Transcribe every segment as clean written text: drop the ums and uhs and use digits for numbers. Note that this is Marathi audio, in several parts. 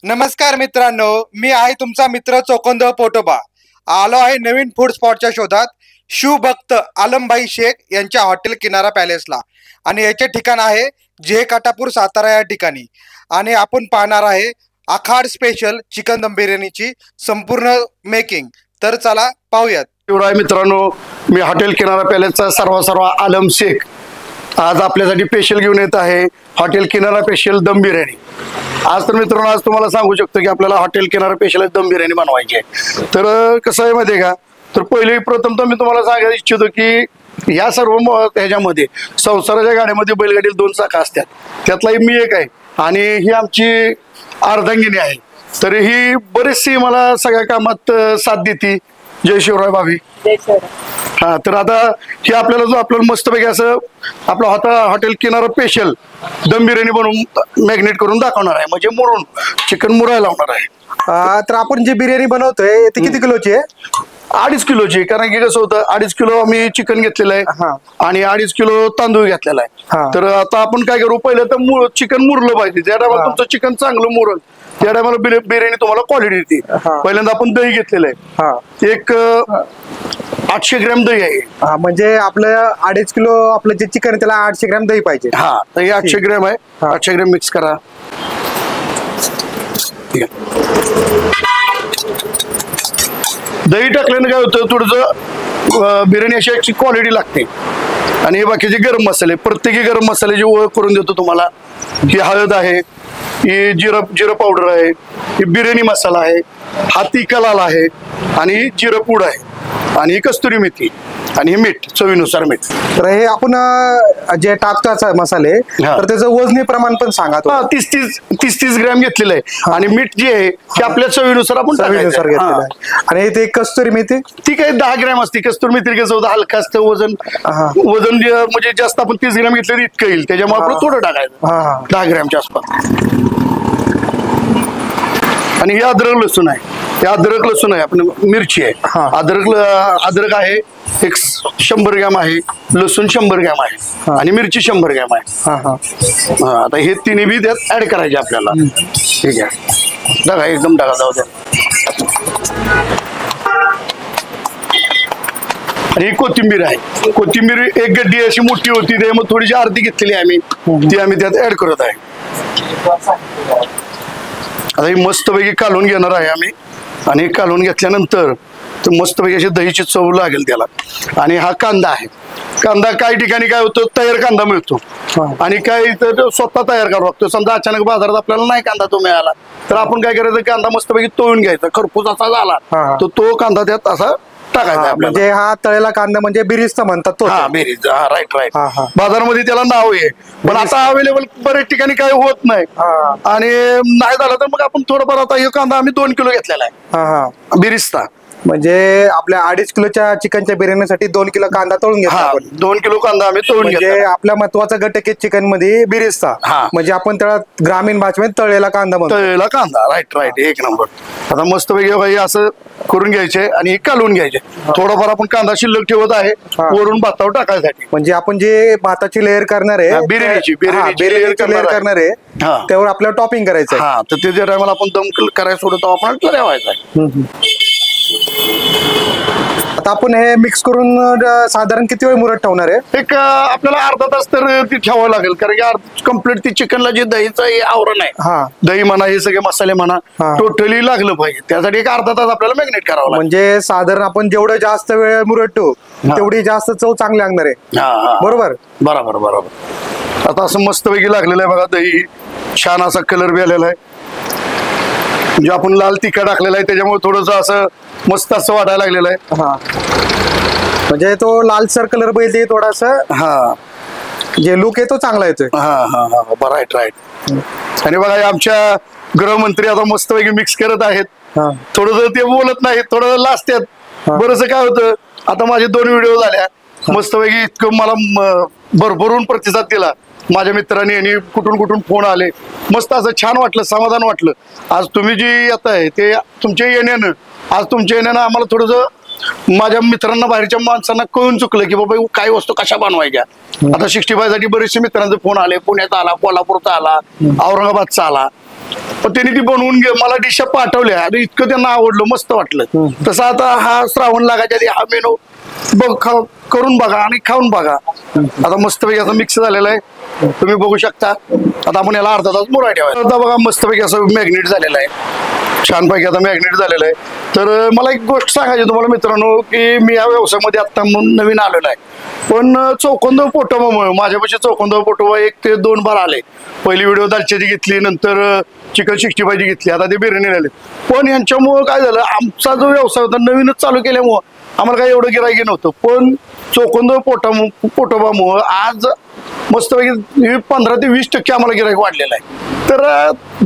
नमस्कार मित्रांनो, मी आहे तुमचा मित्र चोखंद पोटोबा. आलो आहे नवीन फूड स्पॉटच्या शोधात शिवभक्त आलमभाई शेख यांच्या हॉटेल किनारा पॅलेसला. आणि याचे ठिकाण आहे जे काटापूर सातारा या ठिकाणी. आणि आपण पाहणार आहे आखाड स्पेशल चिकन दम बिर्याणीची संपूर्ण मेकिंग. तर चला पाहूयात. शिवराय मित्रांनो, मी हॉटेल किनारा पॅलेसचा सर्व आलम शेख आज आपल्यासाठी स्पेशल घेऊन येत आहे हॉटेल किनारा स्पेशल दम बिर्याणी. आज तर मित्रांनो, आज तुम्हाला सांगू शकतो की आपल्याला हॉटेल किनारा स्पेशल दम बिर्याणी बनवायची आहे. तर कसं आहे माहिती आहे का, तर पहिले प्रथम तर मी तुम्हाला सांगायला इच्छितो की या सर्व ह्याच्यामध्ये संसाराच्या गाड्यामध्ये बैलगाडीला 2 चाकं असतात, त्यातलाही मी एक आहे आणि ही आमची अर्धांगिनी आहे. तर ही बरीचशी मला सगळ्या कामात साथ देते. जय शिवराय भाभी. हा, तर आता हे आपल्याला मस्तपैकी असं आपलं हॉटेल किनारा स्पेशल दम बिर्याणी बनवून मॅग्नेट करून दाखवणार आहे, म्हणजे मुरून चिकन मुरायला लावणार आहे. तर आपण जी बिर्याणी बनवतोय ती किती किलोची आहे? 2.5 किलोची. कारण की कसं होतं, 2.5 किलो आम्ही चिकन घेतलेलं आहे आणि 2.5 किलो तांदूळ घेतलेला आहे. तर आता आपण काय करू, पहिलं तर चिकन मुरलं पाहिजे. ज्या टायमाला तुमचं चिकन चांगलं मुरल त्या टायमाला बिर्याणी तुम्हाला क्वालिटी येते. पहिल्यांदा आपण दही घेतलेलं आहे, एक 800 ग्रॅम दही आहे. म्हणजे आपलं 2.5 किलो आपलं जे चिकन त्याला 800 ग्रॅम दही पाहिजे. हा, तर हे 800 ग्रॅम आहे. 800 ग्रॅम मिक्स करा. ठीक आहे. दही टाकल्यानं काय होतं, थोडंसं बिर्याणी अशी क्वालिटी लागते. आणि हे बाकीचे गरम मसाले, प्रत्येकी गरम मसाल्याची ओळख करून देतो तुम्हाला. ही हळद आहे, ही जिरं पावडर आहे, ही बिर्याणी मसाला आहे, हा तिखा लाल आहे आणि जिरं पूड आहे आणि ही कस्तुरी मेथी आणि हे मीठ, चवीनुसार मीठ. तर हे आपण जे टाकतो मसाले, तर त्याचं वजनी प्रमाण पण सांगा. 30 ग्रॅम घेतलेलं आहे. आणि मीठ जे आहे ते आपल्या चवीनुसार आपण चवीनुसार घेतलेलं आहे. आणि ते कस्तुरी मेथी ती काही 10 ग्रॅम असते. कस्तुरी मेथी कसं होतं, हलका असतं वजन म्हणजे जास्त आपण 30 ग्रॅम घेतलं इतकं येईल, त्याच्यामुळे आपलं थोडं टाकायचं 10 ग्रॅमच्या आसपास. आणि हे अद्रक लसूण आहे, हे अद्रक लसूण आहे, आपण मिरची आहे. अद्रक आहे एक 100 ग्रॅम आहे, लसूण 100 ग्रॅम आहे आणि मिरची 100 ग्रॅम आहे. आता हे तिन्ही बी त्यात ऍड करायचे आपल्याला. ठीक आहे, टाका, एकदम टाका, जाऊ द्या. आणि ही कोथिंबीर आहे. कोथिंबीर एक गड्डी अशी मोठी होती, त्यामुळे थोडीशी अर्धी घेतलेली आम्ही, ती आम्ही त्यात ऍड करत आहे. आता ही मस्तपैकी कालवून घेणार आहे आम्ही. आणि कालवून घेतल्यानंतर तर मस्तपैकी अशी दहीची चव लागेल त्याला. आणि हा कांदा आहे. कांदा काही ठिकाणी काय होतं, तयार कांदा मिळतो आणि काही तर स्वतः तयार करावा लागतो. समजा अचानक बाजारात आपल्याला नाही कांदा तो मिळाला, तर आपण काय करायचं, कांदा मस्तपैकी तळून घ्यायचा. खरपूस असा झाला तर तो कांदा त्यात असा टाकायचा. म्हणजे हा तळेला कांदा म्हणजे बिरीजचा म्हणतात तो. हा, बिरीज. हा, राईट. बाजारामध्ये त्याला नाव आहे, पण आता अवेलेबल बरेच ठिकाणी काही होत नाही. आणि नाही झालं तर मग आपण थोडंफार, आता हे कांदा आम्ही 2 किलो घेतलेला आहे बिरीजचा. म्हणजे आपल्या 2.5 किलोच्या चिकनच्या बिर्याणीसाठी 2 किलो कांदा तळून घेतला. 2 किलो कांदा आम्ही तळून घेतला. म्हणजे आपला महत्वाचा घटक आहे चिकन मध्ये बिरीजचा. म्हणजे आपण त्याला ग्रामीण भाषेमध्ये तळलेला कांदा म्हणतो. तळलेला कांदा, राईट, एक नंबर. आता मस्त पैकी असं करून घ्यायचे आणि कालवून घ्यायचे. थोडाफार आपण कांदा शिल्लक ठेवत आहे वरून भातावर टाकायसाठी. म्हणजे आपण जे भाताची लेअर करणार आहे, बिर्याणीची लेअर करणार आहे, त्यावर आपल्याला टॉपिंग करायचं आहे. तर त्याच्या टायमाला आपण दम करायला सोडतो, आपण ठरवायचं आहे. आता आपण हे मिक्स करून साधारण किती वेळ मुरत ठेवणार आहे? एक आपल्याला अर्धा तास तर ती ठेवावं लागेल. कारण की कम्प्लीट ती चिकनला जे दहीचं हे आवरण आहे, दही म्हणा, हे सगळे मसाले म्हणा, टोटली लागलं पाहिजे. त्यासाठी एक अर्धा तास आपल्याला मॅग्नेट करावं लागेल. म्हणजे साधारण आपण जेवढं जास्त वेळ मुरत ठेवू तेवढी जास्त चव चांगली लागणार आहे. बरोबर. आता असं मस्तपैकी लागलेलं आहे बघा. दही छान असा कलर बी आलेला आहे. म्हणजे आपण लाल तिखट टाकलेला आहे, त्याच्यामुळे थोडस असं मस्त असं वाटायला लागलेलं आहे. म्हणजे तो लालसर कलर बघितले थोडासा, जे लुक आहे तो चांगला येतोय. राईट. आणि बघा आमच्या गृहमंत्री आता मस्तपैकी मिक्स करत आहेत. थोडस ते बोलत नाही, थोडं लाजतात. बरंच काय होतं, आता माझे 2 व्हिडिओ झाल्या, मस्तपैकी इतकं मला भरभरून प्रतिसाद दिला माझ्या मित्रांनी. आणि कुठून फोन आले, मस्त असं छान वाटलं, समाधान वाटलं. आज तुम्ही जी येत आहे ते तुमच्या येण्यानं, आम्हाला थोडंसं माझ्या मित्रांना, बाहेरच्या माणसांना कळून चुकलं की बाबा काय वस्तू कशा बनवायच्या. आता 65 साठी बरेचसे मित्रांचे फोन आले. पुण्याचा आला, कोल्हापूरचा आला, औरंगाबादचा आला. पण त्यांनी ती बनवून मला डिशा पाठवल्या आणि इतकं त्यांना आवडलं, मस्त वाटलं. तसं आता हा श्रावण लागायच्या आधी हा मेनू करून बघा आणि खाऊन बघा. आता मस्तपैकी असं मिक्स झालेलं आहे, तुम्ही बघू शकता. आता आपण याला अर्धा तास मुराय ठेवायचा. आता बघा मस्तपैकी असं मॅग्नेट झालेलं आहे, छानपैकी आता मॅग्नेट झालेलं आहे. तर मला एक गोष्ट सांगायची तुम्हाला मित्रांनो, की मी या व्यवसायामध्ये आता नवीन आलेलो आहे. पण चौकोंद पोटोबामुळे माझ्यापाशी चौकोंद पोटोबा 1 ते 2 बार आले. पहिली व्हिडिओ दालच्याची घेतली, नंतर चिकन 65 घेतली, आता ते बिर्याणी आले. पण यांच्यामुळं काय झालं, आमचा जो व्यवसाय होता नवीनच चालू केल्यामुळं आम्हाला काही एवढं गिराईक नव्हतं. पण चौकोंद पोटोबामुळं आज मस्तपैकी 15 ते 20% आम्हाला गिराईक वाढलेलं आहे. तर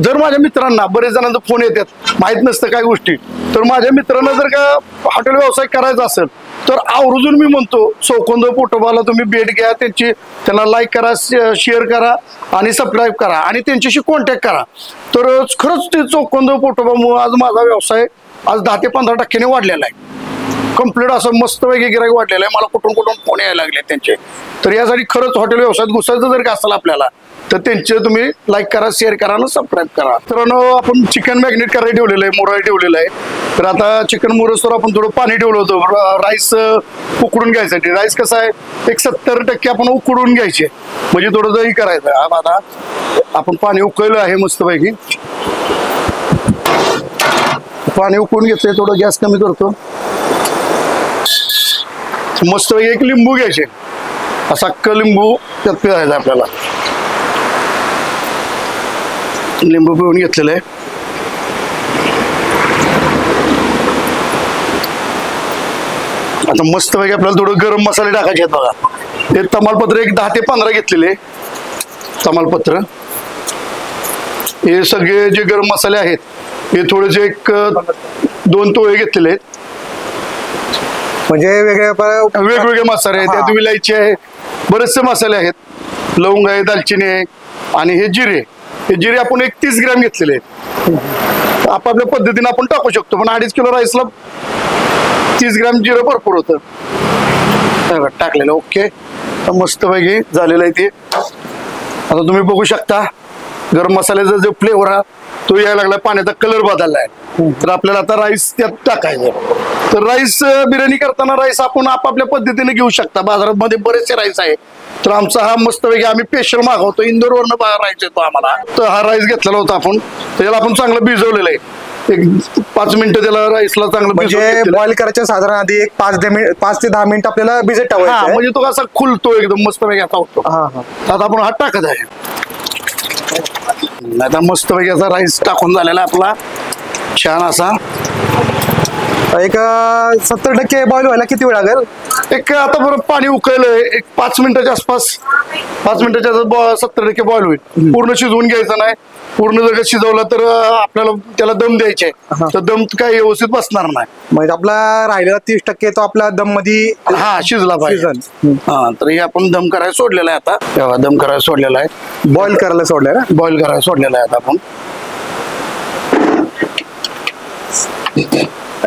जर माझ्या मित्रांना, बरेच जणांचा फोन येतात, माहीत नसतं काय गोष्टी, तर माझ्या मित्रांना जर का हॉटेल व्यवसाय करायचा असेल तर आवर्जून मी म्हणतो चौकोंद पोटोबाला तुम्ही भेट घ्या, त्यांना लाईक करा, शेअर करा आणि सबस्क्राईब करा आणि त्यांच्याशी कॉन्टॅक्ट करा. तर खरंच ते चौकोंद पोटोबामुळे आज माझा व्यवसाय आज 10 ते 15% वाढलेला आहे. कम्प्लीट असं मस्तपैकी गिराईक वाढलेलं आहे. मला कुठून फोन यायला लागले त्यांचे. तर यासाठी खरंच हॉटेल व्यवसायात घुसायचं जर का असेल आपल्याला तर त्यांचे तुम्ही लाईक करा, शेअर करा आणि सबस्क्राईब करा. तर आपण चिकन मॅग्नेट करायला ठेवलेलं आहे, मुरई ठेवलेलं आहे. तर आता चिकन मुरसवर आपण थोडं पाणी ठेवलं होतं राईस उकडून घ्यायसाठी. राईस कसं आहे, 70% आपण उकडून घ्यायचे, म्हणजे थोडं दही करायचं. आता आपण पाणी उकळलं आहे मस्तपैकी, पाणी उकळून घेतोय, थोडं गॅस कमी करतो. मस्तपैकी एक लिंबू घ्यायचे, असा अख्खा लिंबू त्यात पिळायचा आपल्याला. लिंबू पिळून घेतलेलं आहे. आता मस्तपैकी आपल्याला थोडं गरम मसाले टाकायचे आहेत बघा. हे तमालपत्र एक 10 ते 15 घेतलेले तमालपत्र. हे सगळे जे गरम मसाले आहेत हे थोडेसे एक 2 तोळे घेतलेले आहेत. म्हणजे वेगवेगळे मसाले आहेत, त्यात विलायची आहे, बरेचसे मसाले आहेत, लवंग आहे, दालचिनी आहे आणि हे जिरे. हे जिरे आपण 30 ग्रॅम घेतलेले आहेत. आपापल्या पद्धतीने आपण टाकू शकतो, पण 2.5 किलो राईसला 30 ग्रॅम जिरं भरपूर होतं. टाकलेलं ओके. मस्तपैकी झालेलं आहे ते. आता तुम्ही बघू शकता गरम मसाल्याचा जो फ्लेवर आहे तो यायला लागला, पाण्याचा कलर बदलला आहे. तर आपल्याला आता राईस त्यात टाकायचं. तर राईस बिर्याणी करताना राईस आपण आपापल्या पद्धतीने घेऊ शकता. बाजारामध्ये बरेचसे राईस आहे. तर आमचा हा मस्तपैकी आम्ही स्पेशल मागवतो, इंदोरवरनं राईस येतो आम्हाला. तर हा राईस घेतलेला होता आपण, त्याला आपण चांगलं भिजवलेलं आहे. एक 5 मिनिटं त्याला राईसला चांगलं म्हणजे बॉईल करायच्या साधारण आधी एक 5 ते 10 मिनिट आपल्याला भिजत टाकायचं, म्हणजे तो असा खुलतो एकदम मस्तपैकी असा होतो. आता आपण हा टाकत आहे. आता मस्तपैकी असा राईस टाकून झालेला आपला छान असा. एक 70% बॉईल व्हायला किती वेळ लागेल? एक आता बरं पाणी उकळलंय, एक 5 मिनिटाच्या आसपास, 5 मिनिटाच्या 70% बॉईल होईल. पूर्ण शिजवून घ्यायचं नाही. पूर्ण जर का शिजवलं तर आपल्याला त्याला दम द्यायचे, तर दम काही व्यवस्थित बसणार नाही. म्हणजे आपला राहिलेला 30% तो आपला दम मध्ये शिजला पाहिजे. तर हे आपण दम करायला सोडलेला आहे. आता तेव्हा दम करायला सोडलेला आहे, बॉईल करायला सोडलेला आहे, बॉईल करायला सोडलेला आहे. आता आपण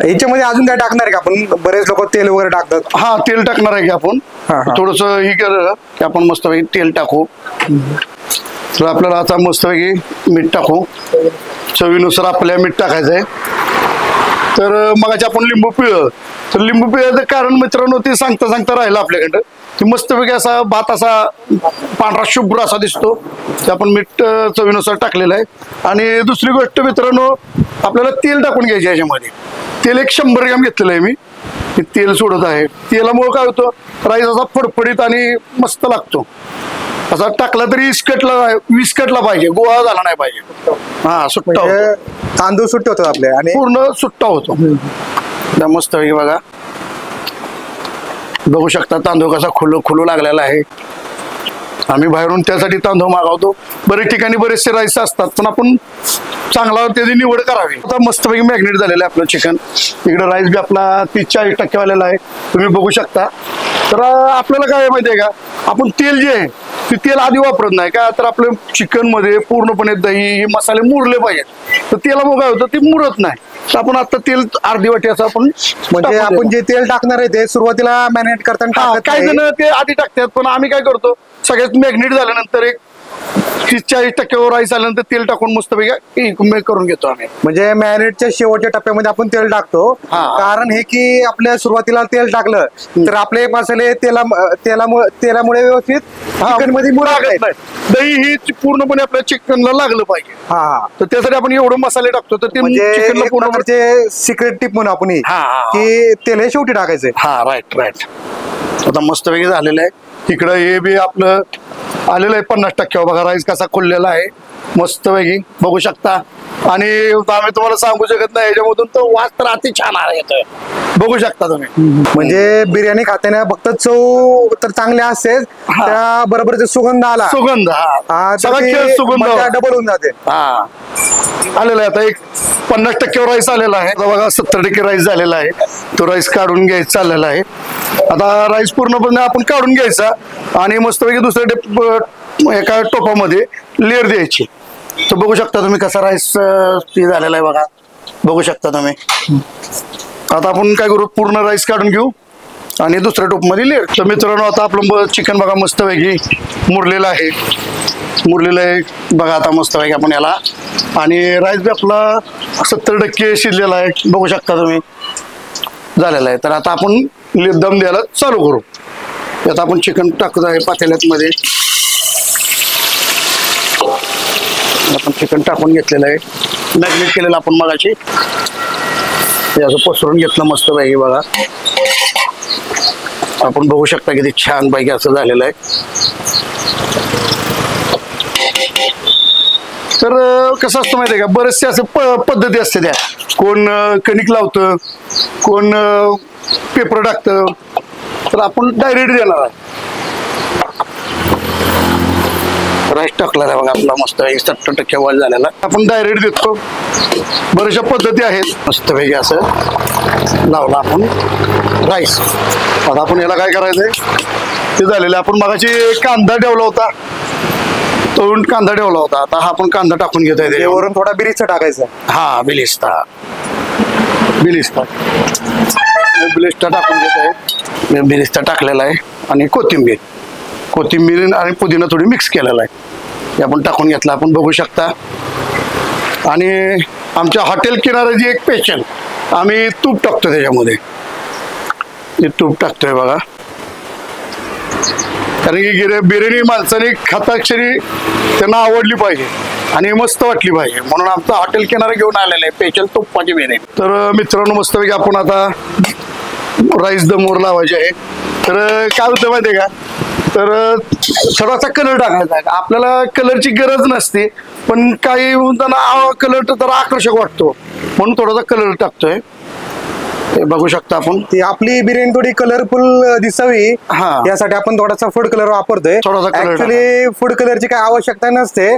याच्यामध्ये अजून काय टाकणार आहे का आपण? बरेच लोक तेल वगैरे टाकतात. तेल टाकणार आहे की आपण थोडस हे केलं की आपण मस्तपैकी तेल टाकू. तर आपल्याला आता मस्तपैकी मीठ टाकू, चवीनुसार आपल्याला मीठ टाकायचंय. तर मगाशी आपण लिंबू पिळलं, तर लिंबू पिळायचं कारण मित्रांनो ते सांगता सांगता राहिलं आपल्याकडं की मस्तपैकी असा भात असा पांढरा शुभ्र असा दिसतो. ते आपण मीठ चवीनुसार टाकलेलं आहे. आणि दुसरी गोष्ट मित्रांनो, आपल्याला तेल टाकून घ्यायचे याच्यामध्ये. तेल एक 100 ग्रॅम घेतलेलं आहे मी. तेल सोडत आहे. तेलामुळे काय होतं, राईस असा फडफडीत आणि मस्त लागतो. असा टाकला तरी विस्कटला पाहिजे, गोळा झाला नाही पाहिजे. सुट्टा होतो, तांदूळ सुट्टे होतात आपले आणि पूर्ण सुट्टा होतो. मस्त पैकी बघा, बघू शकता तांदूळ कसा खुलू लागलेला आहे. आम्ही बाहेरून त्यासाठी तांदूळ मागवतो. बरेच ठिकाणी बरेचसे राईस असतात, पण आपण चांगला त्याची निवड करावी. आता मस्तपैकी मॅग्नेट झालेलं आहे आपलं चिकन. इकडे राईस बी आपला 30-40% वालेला आहे, तुम्ही बघू शकता. तर आपल्याला काय माहितीये का, आपण तेल जे आहे ते तेल आधी वापरत नाही का, तर आपलं चिकन मध्ये पूर्णपणे दही मसाले मुरले पाहिजेत. तर तेलामुळे काय होतं, ते मुरत नाही. तर आपण आता तेल अर्धी वाटी असं आपण, म्हणजे आपण जे तेल टाकणार आहे ते सुरुवातीला मॅरिनेट करताना काही जण ते आधी टाकतात, पण आम्ही काय करतो, सगळ्यात मॅग्नेट झाल्यानंतर एक 30-40% राईस आल्यानंतर तेल टाकून मस्तपैकी करून घेतो आम्ही. म्हणजे मॅरिनेटच्या शेवटच्या टप्प्यामध्ये आपण तेल टाकतो. कारण हे की आपल्या सुरुवातीला तेल टाकलं तर आपले मसाले तेलामुळे व्यवस्थित चिकन मध्ये मुरत नाही. दही ही पूर्णपणे आपल्या चिकनला लागलं पाहिजे. तर त्यासाठी आपण एवढं मसाले टाकतो तर ते चिकनला पूर्ण सिक्रेट टिप म्हणून आपण की तेल हे शेवटी टाकायचंय. राईट. आता मस्तपैकी झालेलं आहे. तिकडं हे बी आपलं आलेलं आहे 50% बघा. राईस कसा खुललेला आहे मस्तपैकी बघू शकता. आणि आम्ही तुम्हाला सांगू शकत नाही याच्यामधून तो वास तर अति छान येतोय बघू शकता तुम्ही. म्हणजे बिर्याणी खाताना फक्त चव तर चांगली असते त्या बरोबर सुगंध आला सुगंध डबल होऊन जाते. आलेला आहे आता एक 50% राईस आलेला आहे बघा. 70% राईस झालेला आहे. तो राईस काढून घ्यायचा चाललेला आहे. आता राईस पूर्णपणे आपण काढून घ्यायचा आणि मस्तपैकी दुसऱ्या एका टोपामध्ये लेअर द्यायची. तर बघू शकता तुम्ही कसा राईस झालेला आहे बघा. बघू शकता तुम्ही. आता आपण काय करू पूर्ण राईस काढून घेऊ आणि दुसऱ्या टोपमध्ये लेअर. तर मित्रांनो आता आपलं चिकन बघा मस्तपैकी मुरलेलं आहे बघा. आता मस्तपैकी आपण याला आणि राईस बी आपला 70% शिजलेला आहे बघू शकता तुम्ही झालेला आहे. तर आता आपण दम द्यायला चालू करू. आता आपण चिकन टाकत आहे पातेल्यात मध्ये. आपण चिकन टाकून घेतलेलं आहे. मॅरिनेट केलेलं आपण मगाशी हे असं पसरून घेतलं मस्त पैकी बघा. आपण बघू शकता किती छान पैकी असं झालेलं आहे. तर कसं असतं माहिती आहे का बरेचसे असं पद्धती असते त्या. कोण कणिक लावतं कोण पेपर टाकतं. तर आपण डायरेक्ट देणार आहे. राईस टाकला आहे बघा आपला मस्त 70% वाल झालेला. आपण डायरेक्ट देतो. बऱ्याचशा पद्धती आहेत. मस्तपैकी असं लावला आपण राईस. आता आपण याला काय करायचंय ते झालेलं. आपण मगाशी कांदा ठेवला होता तळून कांदा ठेवला होता. आता हा आपण कांदा टाकून घेतोय त्याच्यावरून थोडा बिरिस्ता टाकायचा. बिलिस्ता टाकून घेतोय. बिरिस्ता टाकलेला आहे आणि कोथिंबीर आणि पुदिना थोडी मिक्स केलेला आहे हे आपण टाकून घेतला. आपण बघू शकता. आणि आमच्या हॉटेल किनाऱ्याची एक स्पेशल आम्ही तूप टाकतो त्याच्यामध्ये. हे तूप टाकतोय बघा. कारण की बिर्याणी माणसाने खाताक्षरी त्यांना आवडली पाहिजे आणि मस्त वाटली पाहिजे म्हणून आमचा हॉटेल किनारा घेऊन आलेला आहे स्पेशल तुपाची बिर्याणी. तर मित्रांनो मस्तपैकी आपण आता राईस दमवर लावायचे आहे. तर काय होतं माहिती आहे का तर थोडासा कलर टाकायचा आहे. आपल्याला कलरची गरज नसते पण काही जणांना कलर तर आकर्षक वाटतो म्हणून थोडासा कलर टाकतोय. हे बघू शकता आपण. ती आपली बिर्याणी थोडी कलरफुल दिसावी यासाठी आपण थोडासा फूड कलर वापरतोय. ऍक्च्युली फूड कलरची काय आवश्यकता नसते.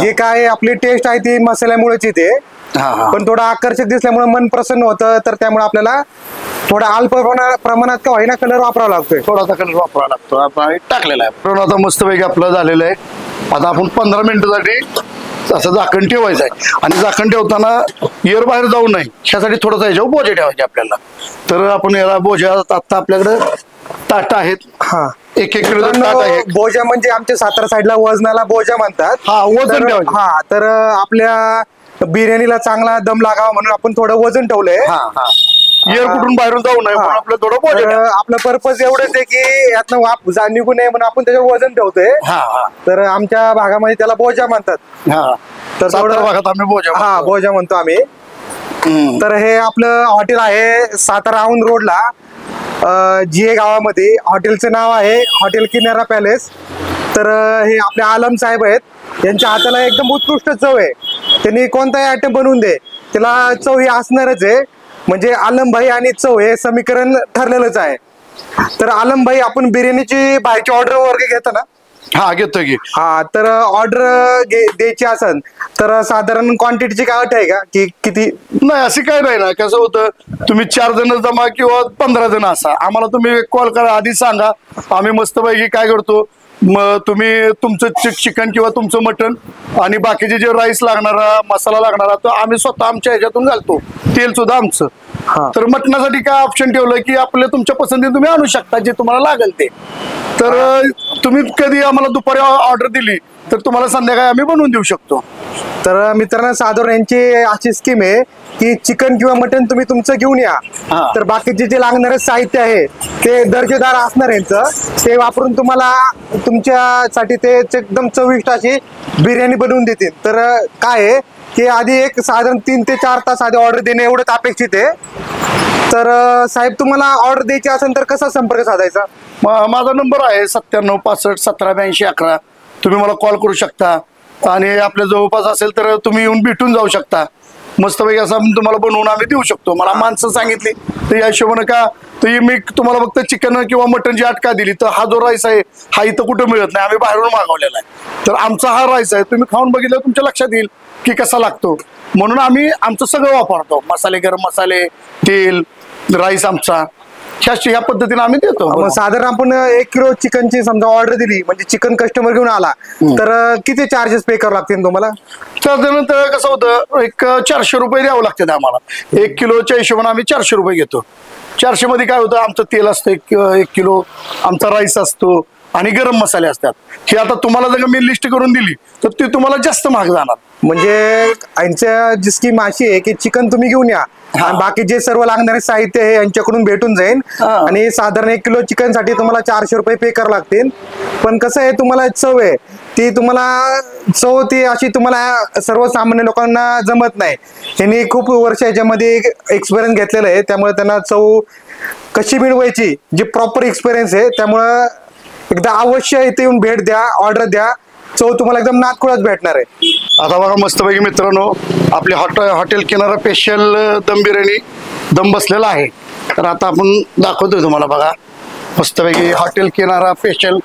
जे काय आपली टेस्ट आहे ती मसाल्यामुळेच येते. पण थोडं आकर्षक दिसल्यामुळे मन प्रसन्न होतं तर त्यामुळे आपल्याला थोडा अल्प प्रमाणात का होईना कलर वापरावा लागतोय. थोडासा कलर वापरावा लागतो. आपण टाकलेला आहे. पण आता मस्तपैकी आपलं झालेलं आहे. आता आपण 15 मिनिटासाठी असं झाकण ठेवायचं आहे आणि झाकण ठेवताना एअर बाहेर जाऊ नये ह्यासाठी थोडासा याच्यावर बोजे ठेवायचे आपल्याला. तर आपण याला बोजा आता आपल्याकडे ताट आहेत. एक ताट आहे. बोजा म्हणजे आमच्या सातारा साईडला वजनाला बोजा म्हणतात. वजन ठेवायचं. तर आपल्या बिर्याणीला चांगला दम लागावा म्हणून आपण थोडं वजन ठेवलंय. एअर कुठून बाहेरून जाऊ नये म्हणून आपलं थोडं बोजा. आपलं पर्पज एवढंच आहे की यातनं वाप निघू नये म्हणून आपण त्याच्यावर वजन ठेवतोय. तर आमच्या भागामध्ये त्याला बोजा म्हणतात. तर थोडं भागात आम्ही बोजा म्हणतो आम्ही. तर हे आपलं हॉटेल आहे सातारा औंध रोडला जीए गावामध्ये. हॉटेलचं नाव आहे हॉटेल किनारा पॅलेस. तर हे आपले आलम साहेब आहेत. यांच्या हाताला एकदम उत्कृष्ट चव आहे. त्यांनी कोणताही आयटम बनवून दे त्याला चव ही असणारच आहे. म्हणजे आलमभाई आणि चव हे समीकरण ठरलेलंच आहे. तर आलमभाई आपण बिर्याणीची बाहेरची ऑर्डर वगैरे घेता ना? घेतो की. तर ऑर्डर द्यायची असेल तर साधारण क्वांटिटीची काय अट आहे का की किती? नाही असं काय नाही ना. कसं होतं तुम्ही 4 जण जमा किंवा 15 जण असा आम्हाला तुम्ही कॉल करा आधी सांगा. आम्ही मस्तपैकी काय करतो मग तुम्ही तुमचं चिकन किंवा तुमचं मटन आणि बाकीचे जे राईस लागणारा मसाला लागणारा तो आम्ही स्वतः आमच्या ह्याच्यातून घालतो. तेल सुद्धा आमचं. तर मटणासाठी काय ऑप्शन ठेवलं की आपल्या तुमच्या पसंतीने तुम्ही आणू शकता जे तुम्हाला लागेल ते. तर तुम्ही कधी आम्हाला दुपारी ऑर्डर दिली तर तुम्हाला संध्याकाळी आम्ही बनवून देऊ शकतो. तर मित्रांनो, साधारण यांची अशी स्कीम आहे की चिकन किंवा मटन तुम्ही तुमचं घेऊन या, हा. तर बाकीचे जे लागणारे साहित्य आहे ते दर्जेदार असणार यांचं, ते वापरून तुम्हाला तुमच्यासाठी ते एकदम चविष्ट अशी बिर्याणी बनवून देतील. तर काय आहे की आधी एक साधारण 3 ते 4 तास आधी ऑर्डर देणे एवढंच अपेक्षित आहे. तर साहेब, तुम्हाला ऑर्डर द्यायची असेल तर कसा संपर्क साधायचा? माझा नंबर आहे 97 65 17 82 11. तुम्ही मला कॉल करू शकता आणि आपल्या जवळपास असेल तर तुम्ही येऊन भेटून जाऊ शकता. मस्तपैकी असं तुम्हाला बनवून आम्ही देऊ शकतो. मला माणसं सांगितली तर या हिशोबानं का तर मी तुम्हाला फक्त चिकन किंवा मटनची आट का दिली, तर हा जो राईस आहे हा इथं कुठं मिळत नाही, आम्ही बाहेरून मागवलेला आहे. तर आमचा हा राईस आहे, तुम्ही खाऊन बघितलं तुमच्या लक्षात येईल की कसा लागतो. म्हणून आम्ही आमचं सगळं वापरतो, मसाले, गरम मसाले, तेल, राईस आमचा ह्या पद्धतीने आम्ही देतो. मग साधारण आपण 1 किलो चिकनची समजा ऑर्डर दिली, म्हणजे चिकन कस्टमर घेऊन आला तर किती चार्जेस पे करावं लागतील तुम्हाला? साधारणतः कसं होतं, एक 400 रुपये द्यावं लागतात आम्हाला. 1 किलोच्या हिशोबाने आम्ही 400 रुपये घेतो. 400 मध्ये काय होतं, आमचं तेल असतं 1 किलो, आमचा राईस असतो आणि गरम मसाले असतात. हे आता तुम्हाला जर मी लिस्ट करून दिली तर ती तुम्हाला जास्त महाग जाणार. म्हणजे यांच्या जी स्कीम अशी आहे की चिकन तुम्ही घेऊन या आणि बाकी जे सर्व लागणारे साहित्य आहे यांच्याकडून भेटून जाईल. आणि साधारण 1 किलो चिकन साठी तुम्हाला 400 रुपये पे करावं लागतील. पण कसं आहे, तुम्हाला चव आहे ती ती अशी तुम्हाला सर्वसामान्य लोकांना जमत नाही. त्यांनी खूप वर्ष याच्यामध्ये एक्सपिरियन्स घेतलेला आहे, त्यामुळे त्यांना चव कशी मिळवायची जी प्रॉपर एक्सपिरियन्स आहे. त्यामुळं एकदा अवश्य इथे येऊन भेट द्या, ऑर्डर द्या, चव तुम्हाला एकदम नादखुळाच भेटणार आहे. आता बघा मस्तपैकी मित्रांनो, आपले हॉटेल किनारा स्पेशल दम बिर्याणी दम बसलेला आहे. तर आता आपण दाखवतोय तुम्हाला. बघा मस्तपैकी हॉटेल किनारा स्पेशल.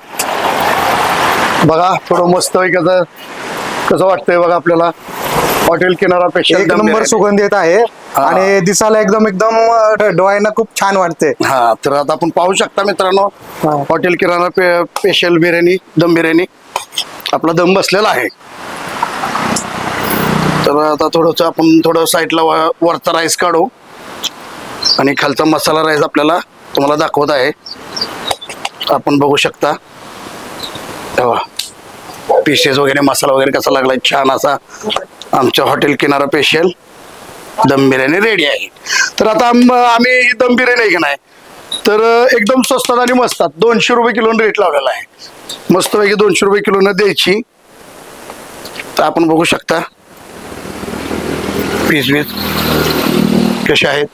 बघा थोडं मस्तपैकी कसं वाटतंय बघा आपल्याला. हॉटेल किनारा स्पेशल 1 नंबर सुगंध येत आहे आणि दिसायला एकदम डोळ्यांना खूप छान वाटते. हा, तर आता आपण पाहू शकता मित्रांनो, हॉटेल किराणा स्पेशल बिर्याणी दम बिर्याणी आपला दम बसलेला आहे. तर आता आपण साईडला वरचा राईस काढू आणि खालचा मसाला राईस आपल्याला तुम्हाला दाखवत आहे. आपण बघू शकता पीसेस वगैरे, मसाला वगैरे कसा लागलाय छान असा. आमच्या हॉटेल किनारा स्पेशल दम बिर्याणी रेडी आहे. तर आता आम्ही ही दम बिर्याणी आहे की नाही, तर एकदम स्वस्तात आणि मस्तात 200 रुपये किलोने रेट लावलेला आहे. मस्तपैकी 200 रुपये किलोने द्यायची. तर आपण बघू शकता पीस कसे आहेत,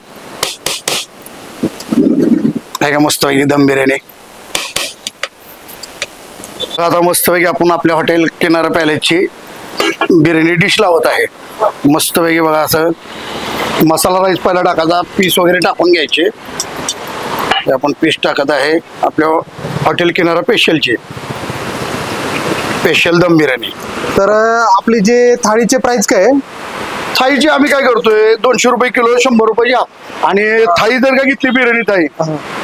आहे का मस्तपैकी दम बिर्याणी. आता मस्तपैकी आपण आपल्या हॉटेल किनारा पॅलेसची बिर्याणी डिश लावत आहे. मस्तपैकी बघा असं मसाला राईस पहिला टाकायचा, पीस वगैरे टाकून घ्यायचे. आपण पीस टाकत आहे आपल्या हॉटेल किनारा स्पेशलची स्पेशल दम बिर्याणी. तर आपली जे थाळीचे प्राइस काय आहे? थाळीची आम्ही काय करतोय 200 रुपये किलो, 100 रुपये या. आणि थाळी जर का घेतली बिर्याणी थाळी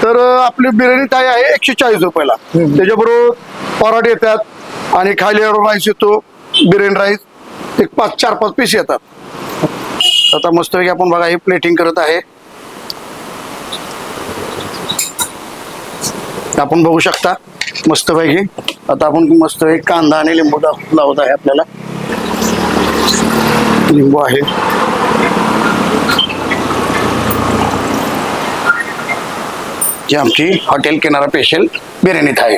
तर आपली बिर्याणी थाळी आहे 140 रुपयाला. त्याच्याबरोबर पराठे येतात आणि खायला राईस येतो, बिर्याणी राईस एक 4-5 पीस येतात. आता मस्तपैकी आपण बघा ही प्लेटिंग करत आहे. आपण बघू शकता मस्तपैकी. आता आपण मस्तपैकी कांदा आणि लिंबू लावत आहे. आपल्याला लिंबू आहे, जी आमची हॉटेल किनारा स्पेशल बिर्याणी थाळी.